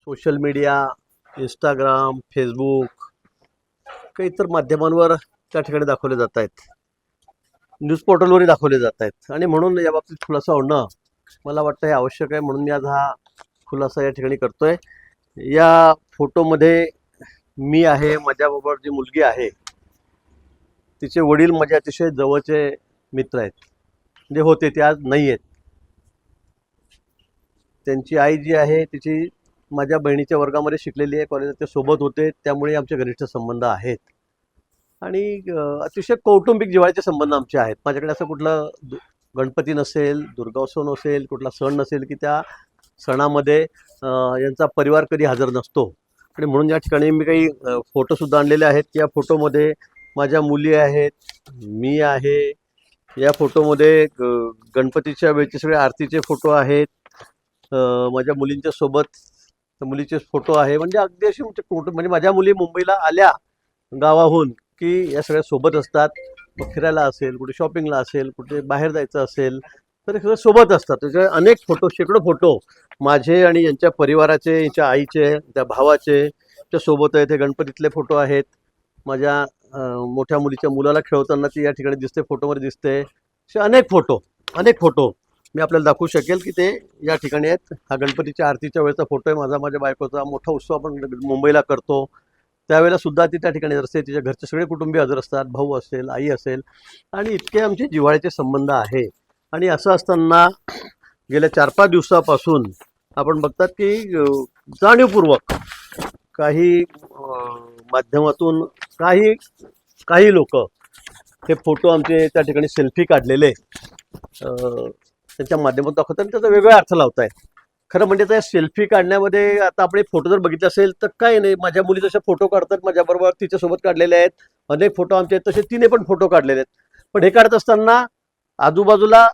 Social media, Instagram, Facebook काही इतर माध्यमांवर त्या ठिकाणी दाखवले जात आहेत. न्यूज पोर्टलवरही दाखवले जात आहेत आणि म्हणून या बाबतीत खुलासा होणं मला वाटतं हे आवश्यक आहे. म्हणून मी आज हा खुलासा या ठिकाणी करतोय. या फोटोमध्ये मी आहे, माझ्याबरोबर जी मुलगी आहे तिचे वडील माझे अतिशय जवळचे मित्र आहेत. म्हणजे होते, ते आज नाही आहेत. त्यांची आई जी आहे तिची माझ्या बहिणीच्या वर्गामध्ये शिकलेली आहे, कॉलेजात ते सोबत होते, त्यामुळे आमचे घनिष्ठ संबंध आहेत आणि अतिशय कौटुंबिक जिव्हाळ्याचे संबंध आमचे आहेत. माझ्याकडे असं कुठलं गणपती नसेल, दुर्गोत्सव नसेल, कुठला सण नसेल की त्या सणामध्ये यांचा परिवार कधी हजर नसतो. आणि म्हणून या ठिकाणी मी काही फोटोसुद्धा आणलेले आहेत. या फोटोमध्ये माझ्या मुली आहेत, मी आहे. या फोटोमध्ये गणपतीच्या वेळचे सगळे आरतीचे फोटो आहेत. माझ्या मुलींच्या सोबत मुलीचे फोटो आहे. म्हणजे अगदी अशी फोटो, म्हणजे माझ्या मुली मुंबईला आल्या गावाहून की या सगळ्या सोबत असतात. मग फिरायला असेल, कुठे शॉपिंगला असेल, कुठे बाहेर जायचं असेल तर हे सगळं सोबत असतात. त्याचे अनेक फोटो, शेकडो फोटो माझे आणि यांच्या परिवाराचे, यांच्या आईचे, त्या भावाचे त्या सोबत आहेत. हे गणपतीतले फोटो आहेत. माझ्या मोठ्या मुलीच्या मुलाला खेळवताना ती या ठिकाणी दिसते, फोटोमध्ये दिसते. असे अनेक फोटो मी आपल्याला दाखवू शकेल की ते या ठिकाणी आहेत. हा गणपतीच्या आरतीच्या वेळेचा फोटो आहे माझा, माझ्या बायकोचा. मोठा उत्सव आपण मुंबईला करतो त्यावेळेला सुद्धा ती त्या ठिकाणी असते. तिच्या घरचे सगळे कुटुंबीय हजर असतात, भाऊ असेल, आई असेल, आणि इतके आमचे जिव्हाळ्याचे संबंध आहे. आणि असं असताना गेल्या 4-5 दिवसापासून आपण बघतात की जाणीवपूर्वक काही माध्यमातून काही लोक हे फोटो आमचे त्या ठिकाणी सेल्फी काढलेले त्यांच्या माध्यमातून दाखवतात आणि त्याचा वेगळा अर्थ लावत आहेत. खरं म्हणजे त्या सेल्फी काढण्यामध्ये आता आपण फोटो जर बघितले असेल तर काही नाही. माझ्या मुली जसे फोटो काढतात माझ्याबरोबर, तिच्यासोबत काढलेले आहेत. अनेक फोटो आमचे आहेत, तसे तिने पण फोटो काढलेले आहेत. पण हे काढत असताना आजूबाजूला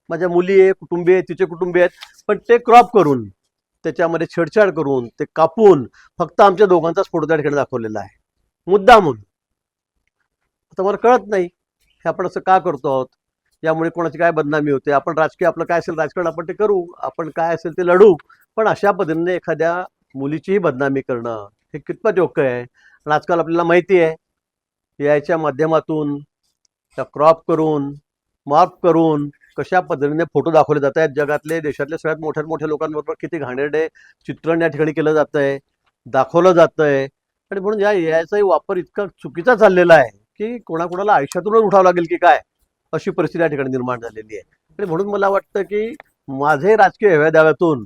माझ्या मुली आहे, कुटुंबीय आहेत, तिचे कुटुंबीय आहेत, पण ते क्रॉप करून, त्याच्यामध्ये छेडछाड करून, ते कापून फक्त आमच्या दोघांचाच फोटो त्या ठिकाणी दाखवलेला आहे, मुद्दामून. आता मला कळत नाही हे आपण असं का करतो आहोत, यामुळे कोणाची काय बदनामी होते. आपण राजकीय, आपलं काय असेल राजकारण आपण ते करू, आपण काय असेल ते लढू, पण अशा पद्धतीने एखाद्या मुलीचीही बदनामी करणं हे कितपत योग्य आहे. आणि आजकाल आपल्याला माहिती आहे याच्या माध्यमातून त्या क्रॉप करून, मॉर्फ करून कशा पद्धतीने फोटो दाखवले जात आहेत. जगातले, देशातले सगळ्यात मोठ्या लोकांबरोबर किती घाणेरडे चित्रण या ठिकाणी केलं जातं आहे, दाखवलं जातं आहे. आणि म्हणून याचाही वापर इतका चुकीचा चाललेला आहे की कोणाकोणाला आयुष्यातूनच उठावं लागेल की काय, अशी परिस्थिती या ठिकाणी निर्माण झालेली आहे. आणि म्हणून मला वाटतं की माझे राजकीय हेव्यादाव्यातून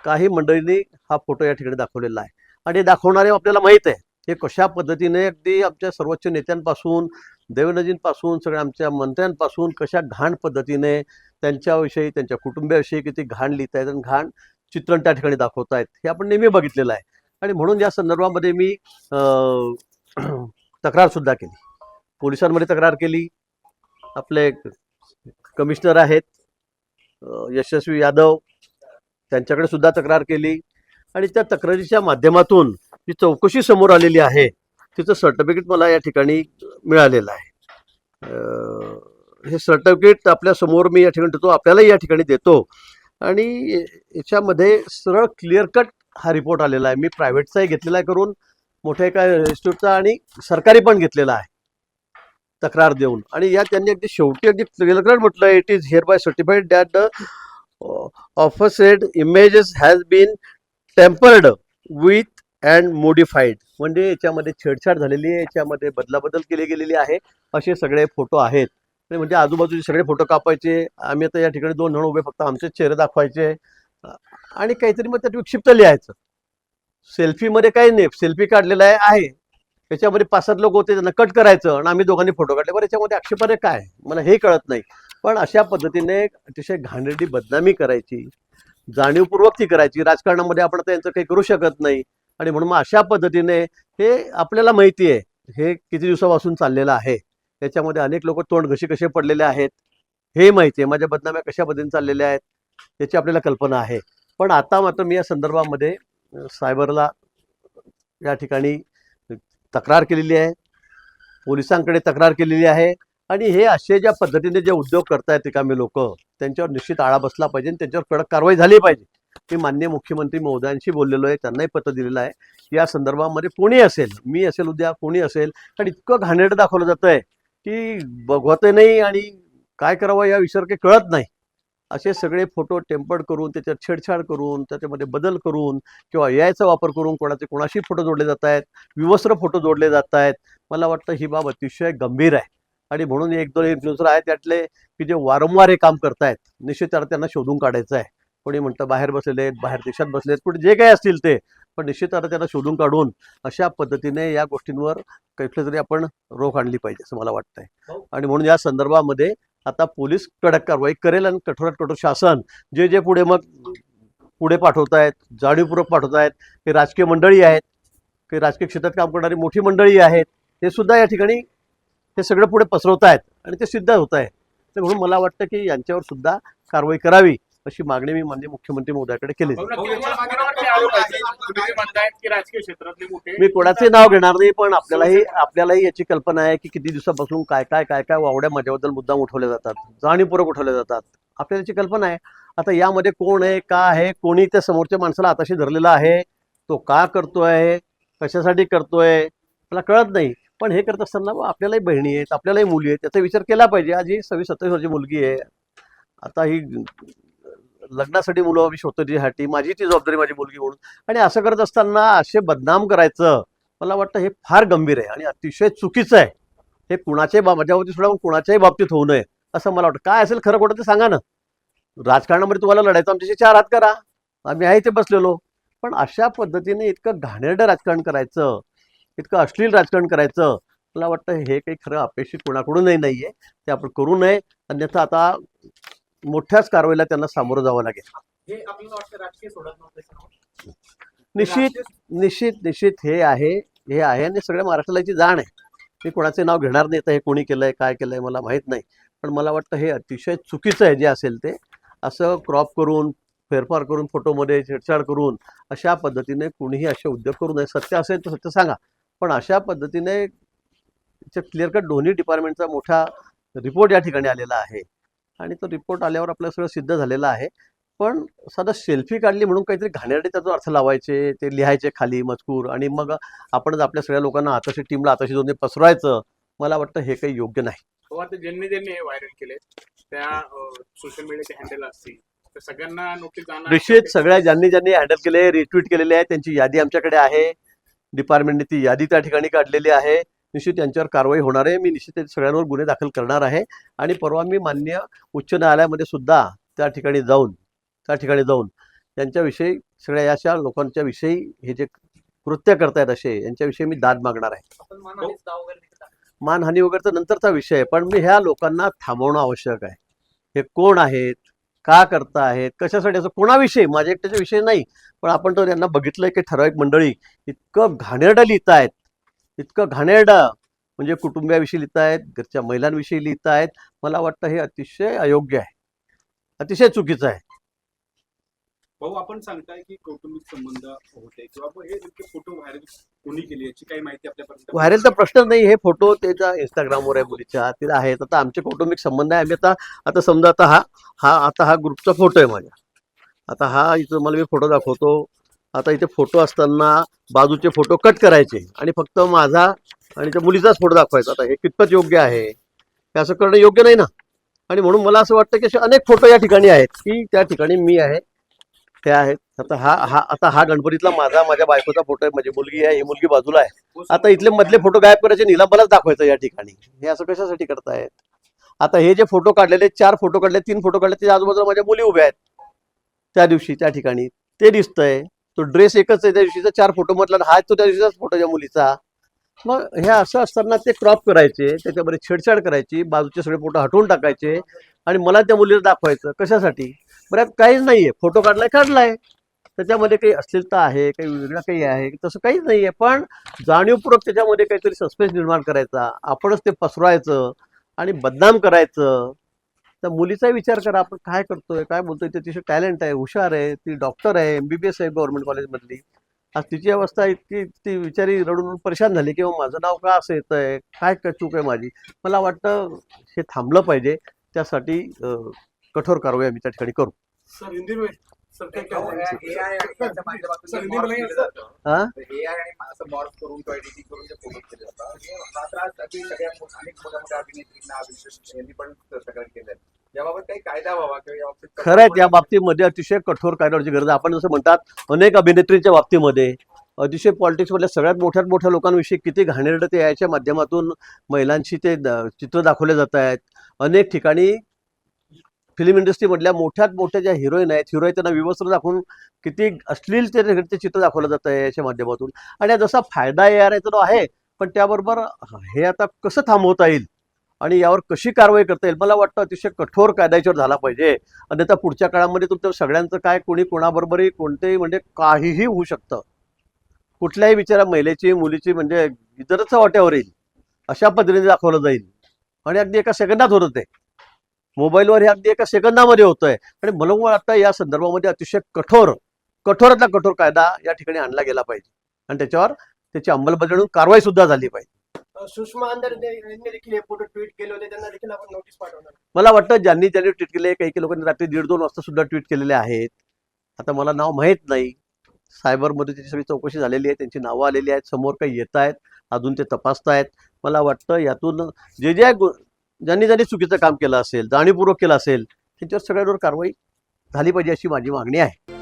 काही मंडळींनी हा फोटो या ठिकाणी दाखवलेला आहे. आणि हे दाखवणारे आपल्याला माहीत आहे हे कशा पद्धतीने अगदी आमच्या सर्वोच्च नेत्यांपासून, देवेंद्रजींपासून, सगळ्या आमच्या मंत्र्यांपासून कशा घाण पद्धतीने त्यांच्याविषयी, त्यांच्या कुटुंबियाविषयी किती घाण लिहित आहेत आणि घाण चित्रण त्या ठिकाणी दाखवत आहेत, हे आपण नेहमी बघितलेलं आहे. आणि म्हणून या संदर्भामध्ये मी तक्रारसुद्धा केली, पोलिसांमध्ये तक्रार केली. आपले कमिशनर आहेत यशस्वी यादव, त्यांच्याकडे सुद्धा तक्रार केली. आणि त्या तक्रारीच्या माध्यमातून जी चौकशी समोर आलेली आहे तिचं सर्टिफिकेट मला या ठिकाणी मिळालेलं आहे. हे सर्टिफिकेट आपल्यासमोर मी या ठिकाणी देतो, आपल्यालाही या ठिकाणी देतो. आणि याच्यामध्ये सरळ क्लिअर कट हा रिपोर्ट आलेला आहे. मी प्रायव्हेटचाही घेतलेला आहे करून, मोठ्या एका इन्स्टिट्यूटचा, आणि सरकारी पण घेतलेला आहे तक्रार देऊन. आणि या त्यांनी अगदी शेवटी अगदी क्लिअर कट म्हटलं, it is hereby certified that the aforesaid images has been tampered with and modified. म्हणजे याच्यामध्ये छेडछाड झालेली आहे, याच्यामध्ये बदलाबदल केली गेलेली आहे, असे सगळे फोटो आहेत. म्हणजे आजूबाजूचे सगळे फोटो कापायचे, आम्ही आता या ठिकाणी 2 जण उभे, फक्त आमचे चेहरे दाखवायचे आणि काहीतरी मग त्यात विक्षिप्त लिहायचं. सेल्फीमध्ये काही नाही, सेल्फी काढलेला आहे, त्याच्यामध्ये 5-7 लोक होते, त्यांना कट करायचं आणि आम्ही दोघांनी फोटो काढले. बरं, याच्यामध्ये आक्षेपार्ह काय मला हे कळत नाही. पण अशा पद्धतीने अतिशय घाणेरडी बदनामी करायची, जाणीवपूर्वक ती करायची. राजकारणामध्ये आपण आता यांचं काही करू शकत नाही. आणि म्हणून मग अशा पद्धतीने हे आपल्याला माहिती आहे हे किती दिवसापासून चाललेलं आहे. याच्यामध्ये अनेक लोक तोंड घशी कसे पडलेले आहेत हे माहिती आहे. माझ्या बदनाम्या कशा पद्धतीने चाललेल्या आहेत याची आपल्याला कल्पना आहे. पण आता मात्र मी या संदर्भामध्ये सायबरला या ठिकाणी तक्रार केलेली आहे, पोलिसांकडे तक्रार केलेली आहे. आणि हे असे ज्या पद्धतीने जे उद्योग करतायत रिकामे लोक, त्यांच्यावर निश्चित आळा बसला पाहिजे, त्यांच्यावर कडक कारवाई झाली पाहिजे. मी माननीय मुख्यमंत्री महोदयांशी बोललेलो आहे, त्यांनाही पत्र दिलेलं आहे या संदर्भामध्ये. कोणी असेल, मी असेल, उद्या कोणी असेल, कारण इतकं घाणेरडं दाखवलं जात आहे की बघवत नाही आणि काय करावं या विषयावर काही कळत नाही. असे सगळे फोटो टेम्पर्ड करून त्याच्यात छेडछाड करून त्याच्यामध्ये बदल करून किंवा एआयचा वापर करून कोणाशी फोटो जोडले जात आहेत, विवस्त्र फोटो जोडले जात आहेत. मला वाटतं ही बाब अतिशय गंभीर आहे आणि म्हणून एक दोन इन्फ्लुएन्सर आहेत त्यातले की जे वारंवार हे काम करतायत, निश्चित त्यांना शोधून काढायचं आहे. कोणी म्हणतं बाहेर बसलेले आहेत, बाहेर देशात बसलेत, पण जे काही असतील ते, पण निश्चित त्यांना शोधून काढून अशा पद्धतीने या गोष्टींवर कुठलं तरी आपण रोख आणली पाहिजे असं मला वाटतंय. आणि म्हणून या संदर्भामध्ये आता पोलीस कडक कारवाई करेल आणि कठोरात कठोर शासन जे पुढे पाठवतायत, जाणीवपूर्वक पाठवतायत, हे राजकीय मंडळी आहेत, काही राजकीय क्षेत्रात काम करणारी मोठी मंडळी आहेत, हे सुद्धा या ठिकाणी हे सगळं पुढे पसरवत आहेत आणि ते सिद्ध होत आहे. तर म्हणून मला वाटतं की यांच्यावर सुद्धा कारवाई करावी अशी मागणी मी माननीय मुख्यमंत्री महोदयाकडे केली. मी कोणाचे नाव घेणार नाही, पण आपल्यालाही याची कल्पना आहे की किती दिवसापासून काय काय काय काय वावड्या माझ्याबद्दल मुद्दाम उठवले जातात, जाणीवपूर्वक उठवले जातात. आपल्याला याची कल्पना आहे. आता यामध्ये कोण आहे, का आहे, कोणी त्या समोरच्या माणसाला आताशी धरलेला आहे, तो का करतोय, कशासाठी करतोय, मला कळत नाही. पण हे करत असताना आपल्यालाही बहिणी आहेत, आपल्यालाही मुली आहेत, त्याचा विचार केला पाहिजे. आज ही 26-27 वर्षाची मुलगी आहे, आता ही लग्नासाठी मुलं मी शोधतो तिच्यासाठी, माझी ती जबाबदारी माझी मुलगी म्हणून. आणि असं करत असताना असे बदनाम करायचं मला वाटतं हे फार गंभीर आहे आणि अतिशय चुकीचं आहे. हे कुणाच्याही माझ्या बाबतीत सोडा कुणाच्याही बाबतीत होऊ नये असं मला वाटतं. काय असेल खरं खोटं ते सांगा ना. राजकारणामध्ये तुम्हाला लढायचं, आमच्याशी 4 हात करा, आम्ही आहे ते बसलेलो. पण अशा पद्धतीने इतकं घाणेरडं राजकारण करायचं, इतकं अश्लील राजकारण करायचं, मला वाटतं हे काही खरं अपेक्षित कोणाकडूनही नाहीये. ते आपण करू नये, अन्यथा आता मोठ्याच कारवाईला त्यांना सामोरं जावं लागेल. निश्चित हे आहे आणि सगळ्या महाराष्ट्राला याची जाण आहे. मी कोणाचे नाव घेणार नाही, तर हे कोणी केलंय काय केलंय मला माहित नाही. पण मला वाटतं हे अतिशय चुकीचं आहे जे असेल ते. असं क्रॉप करून, फेरफार करून, फोटोमध्ये छेडछाड करून अशा पद्धतीने कुणीही असे उद्योग करू नये. सत्य असेल तर सत्य सांगा, पण अशा पद्धतीने क्लिअर कट दोन्ही डिपार्टमेंटचा मोठा रिपोर्ट या ठिकाणी आलेला आहे आणि तो रिपोर्ट आल्यावर आपलं सगळं सिद्ध झालेलं आहे. पण साधा सेल्फी काढली म्हणून काहीतरी घाणेरडे त्याचा अर्थ लावायचे, ते लिहायचे खाली मजकूर आणि मग आपण आपल्या सगळ्या लोकांना आताशी टीमला आताशी दोन्ही पसरवायचं, मला वाटतं हे काही योग्य नाही. आता ज्यांनी हे व्हायरल केले त्या सोशल मीडियाचे हँडल असतील तर सगळ्यांना नोटीस जाणार. निश्चित सगळ्या ज्यांनी हँडल केले, रिट्वीट केलेले आहे, त्यांची यादी आमच्याकडे आहे. डिपार्टमेंटने ती यादी त्या ठिकाणी काढलेली आहे. निश्चित त्यांच्यावर कारवाई होणार आहे. मी निश्चित सगळ्यांवर गुन्हे दाखल करणार आहे आणि परवा मी माननीय उच्च न्यायालयामध्ये सुद्धा त्या ठिकाणी जाऊन त्यांच्याविषयी सगळ्या अशा लोकांच्या विषयी हे जे कृत्य करतायत असे यांच्याविषयी मी दाद मागणार आहे. मानहानी वगैरे तर नंतरचा विषय आहे, पण मी ह्या लोकांना थांबवणं आवश्यक आहे. हे कोण आहेत, का करता आहेत, कशासाठी, असं कोणाविषयी माझ्या एकट्याच्या विषय नाही, पण आपण तर यांना बघितलंय की ठराविक मंडळी इतकं घाणेरडं लिहितायत, इतकं घाणेरडं म्हणजे कुटुंबियाविषयी लिहितायत, घरच्या महिलांविषयी लिहितायत. मला वाटतं हे अतिशय अयोग्य आहे, अतिशय चुकीचं आहे. भाऊ, आपण सांगताय की कौटुंबिक संबंध होते किंवा हे फोटो व्हायरल कोणी केली याची काही माहिती आपल्यापर्यंत? व्हायरलचा प्रश्न नाही. हे फोटो त्याच्या इंस्टाग्रामवर आहे, मुलीच्या तिला आहेत. आता आमचे कौटुंबिक संबंध आहे. आम्ही आता समजा हा ग्रुपचा फोटो आहे माझ्या. आता हा इथं मला मी फोटो दाखवतो. आता इथे फोटो असताना बाजूचे फोटो कट करायचे आणि फक्त माझा आणि त्या मुलीचाच फोटो दाखवायचा. आता हे कितपत योग्य आहे? हे असं करणं योग्य नाही ना. आणि म्हणून मला असं वाटतं की असे अनेक फोटो या ठिकाणी आहेत की त्या ठिकाणी मी आहे, ते आहेत. आता हा गणपतीतला माझ्या बायकोचा फोटो आहे, माझी मुलगी आहे, ही मुलगी बाजूला आहे. आता इथले मधले फोटो गायब करायचे, निलंबनच दाखवायचं या ठिकाणी. हे असं कशासाठी करतायत? आता हे जे फोटो काढलेले, 4 फोटो काढले, 3 फोटो काढले, त्याच्या आजूबाजूला माझ्या मुली उभ्या आहेत त्या दिवशी त्या ठिकाणी, ते दिसतंय. तो ड्रेस एकच आहे त्या दिवशीचा, 4 फोटो मधला हा तो त्या दिवशीचाच फोटो त्या मुलीचा. मग हे असं असताना ते क्रॉप करायचे, त्याच्यामध्ये छेडछाड करायची, बाजूचे सगळे फोटो हटवून टाकायचे आणि मला त्या मुलीला दाखवायचं. कशासाठी? बरं, काहीच नाहीये. फोटो काढलाय, त्याच्यामध्ये काही अश्लीलता आहे, काही वेगळं काही आहे, तसं काहीच नाहीये. पण जाणीवपूर्वक त्याच्यामध्ये काहीतरी सस्पेन्स निर्माण करायचा, आपणच ते पसरवायचं आणि बदनाम करायचं. तर मुलीचा विचार करा, आपण काय करतोय, काय बोलतोय. ते तिचे टॅलेंट आहे, हुशार आहे, ती डॉक्टर आहे, MBBS आहे गव्हर्नमेंट कॉलेजमधली. आज तिची अवस्था इतकी, ती विचारी रडून परेशान झाली की माझं नाव का असं येतंय, काय चूक आहे माझी. मला वाटतं हे थांबलं पाहिजे. त्यासाठी कठोर कारवाई आम्ही त्या ठिकाणी करू. सर, हिंदी में AI आणि त्याच्या माध्यमातून जे संधी morph नाही केलं असं. जातं, हा तर AI आणि असं मॉर्फ करून किंवा एडिटिंग करून जे फोटो केले जातात, हे हा त्रास अगदी अनेक मोठ्या मोठ्या अभिनेत्रींना अभिनेत्री यांनी पण तक्रार केल्या. याबाबत काही कायदा व्हावा किंवा याबाबत खरं आहे, त्या बाबतीमध्ये अतिशय कठोर कायद्याची गरज आहे. आपण जसं म्हणतात अनेक अभिनेत्रींच्या बाबतीमध्ये अतिशय पॉलिटिक्समधल्या सगळ्यात मोठ्यात मोठ्या लोकांविषयी किती घाणेरडं ते याच्या माध्यमातून महिलांशी ते चित्र दाखवले जात आहेत. अनेक ठिकाणी फिल्म इंडस्ट्रीमधल्या मोठ्यात मोठ्या ज्या हिरोईन आहेत, हिरोईन त्यांना विवस्त्र दाखवून किती अश्लील ते चित्र दाखवलं जात आहे याच्या माध्यमातून. आणि जसा फायदा येणार आहे तो आहे, पण त्याबरोबर हे आता कसं थांबवता येईल आणि यावर कशी कारवाई करता येईल, मला वाटतं अतिशय कठोर कायद्याच्यावर झाला पाहिजे. अन्यथा पुढच्या काळामध्ये तुमचं सगळ्यांचं काय, कोणी कोणाबरोबरही कोणतेही म्हणजे काहीही होऊ शकतं. कुठल्याही बिचारा महिलेची मुलीची म्हणजे इतरच वाट्यावर येईल अशा पद्धतीने दाखवलं जाईल. आणि अगदी एका सेकंदात होतं ते मोबाईलवर, हे अगदी एका सेकंदामध्ये होतंय. आणि मला वाटतं या संदर्भामध्ये अतिशय कठोरातला कठोर कायदा या ठिकाणी आणला गेला पाहिजे आणि त्याच्यावर त्याची अंमलबजावणी कारवाई सुद्धा झाली पाहिजे. सुषमा अंधारे यांनी देखील हे फोटो ट्विट केले होते, त्यांना देखील आपण नोटीस पाठवणार. मला वाटतं ज्यांनी ट्विट केले, काही काही लोकांनी रात्री 1:30-2 वाजता सुद्धा ट्विट केलेले आहेत. आता मला नाव माहीत नाही. सायबरमध्ये त्याची सगळी चौकशी झालेली आहे, त्यांची नावं आलेली आहेत, समोर काही येत आहेत, अजून ते तपासतायत. मला वाटतं यातून ज्यांनी चुकीचं काम केलं असेल, जाणीवपूर्वक केलं असेल, त्यांच्यावर सगळ्यांवर कारवाई झाली पाहिजे अशी माझी मागणी आहे.